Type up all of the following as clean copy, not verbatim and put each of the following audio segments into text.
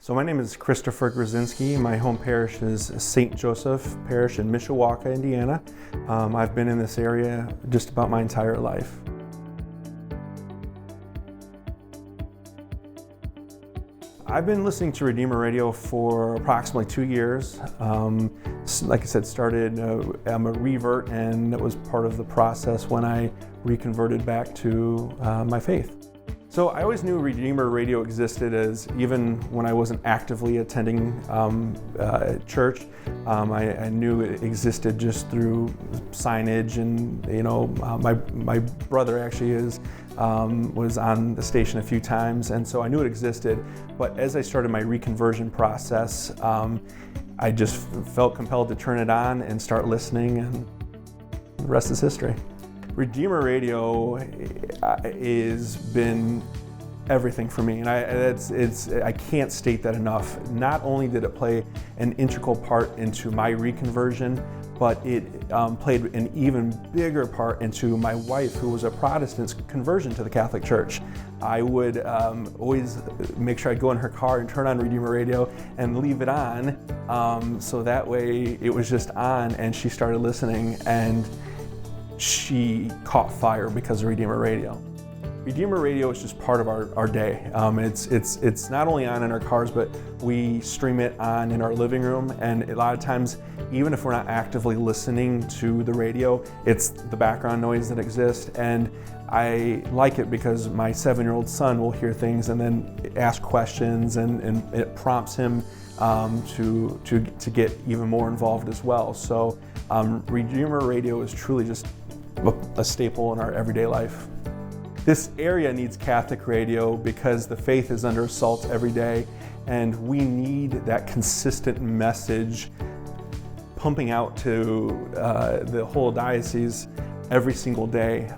So my name is Christopher Grazinski. My home parish is St. Joseph Parish in Mishawaka, Indiana. I've been in this area just about my entire life. I've been listening to Redeemer Radio for approximately 2 years. Like I said, I'm a revert, and that was part of the process when I reconverted back to my faith. So I always knew Redeemer Radio existed, as even when I wasn't actively attending church, I knew it existed just through signage, and my brother actually was on the station a few times, and so I knew it existed. But as I started my reconversion process, I just felt compelled to turn it on and start listening, and the rest is history. Redeemer Radio has been everything for me, and I can't state that enough. Not only did it play an integral part into my reconversion, but it played an even bigger part into my wife, who was a Protestant's conversion to the Catholic Church. I would always make sure I'd go in her car and turn on Redeemer Radio and leave it on, so that way it was just on, and she started listening, and she caught fire because of Redeemer Radio. Redeemer Radio is just part of our day. It's not only on in our cars, but we stream it on in our living room, and a lot of times, even if we're not actively listening to the radio, it's the background noise that exists. And I like it because my 7-year-old son will hear things and then ask questions, and it prompts him to get even more involved as well. So Redeemer Radio is truly just a staple in our everyday life. This area needs Catholic radio because the faith is under assault every day, and we need that consistent message pumping out to the whole diocese every single day.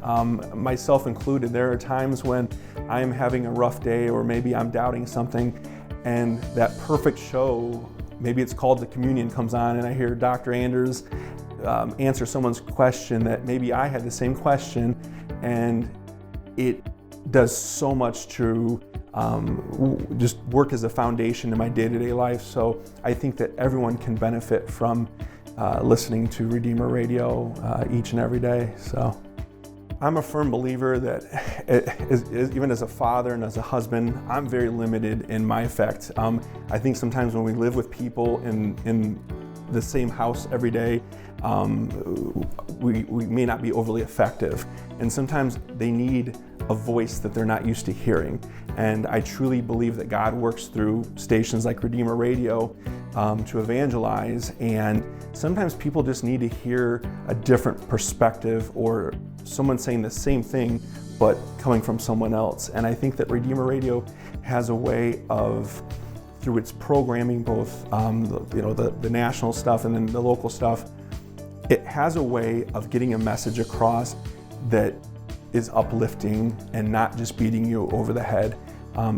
Myself included, there are times when I'm having a rough day, or maybe I'm doubting something, and that perfect show, maybe it's called The Communion, comes on, and I hear Dr. Anders answer someone's question that maybe I had the same question, and it does so much to just work as a foundation in my day-to-day life. So I think that everyone can benefit from listening to Redeemer Radio each and every day. So I'm a firm believer that even as a father and as a husband, I'm very limited in my effect. I think sometimes when we live with people in the same house every day, we may not be overly effective. And sometimes they need a voice that they're not used to hearing. And I truly believe that God works through stations like Redeemer Radio to evangelize. And sometimes people just need to hear a different perspective, or someone saying the same thing, but coming from someone else. And I think that Redeemer Radio has a way of, through its programming, both the national stuff and then the local stuff, it has a way of getting a message across that is uplifting and not just beating you over the head.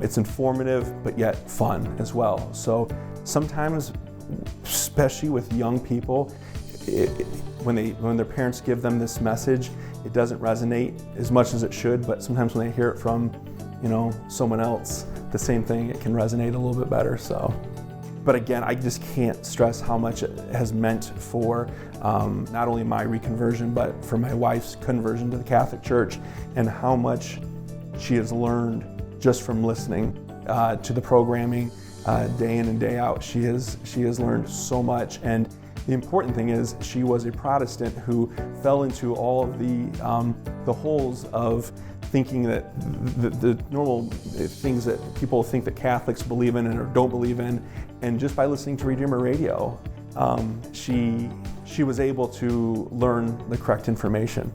It's informative, but yet fun as well. So sometimes, especially with young people, when their parents give them this message, it doesn't resonate as much as it should, but sometimes when they hear it from someone else, the same thing, it can resonate a little bit better. So, but again, I just can't stress how much it has meant for not only my reconversion, but for my wife's conversion to the Catholic Church, and how much she has learned just from listening to the programming day in and day out. She has learned so much, and the important thing is she was a Protestant who fell into all of the holes of thinking that the normal things that people think that Catholics believe in or don't believe in. And just by listening to Redeemer Radio, she was able to learn the correct information.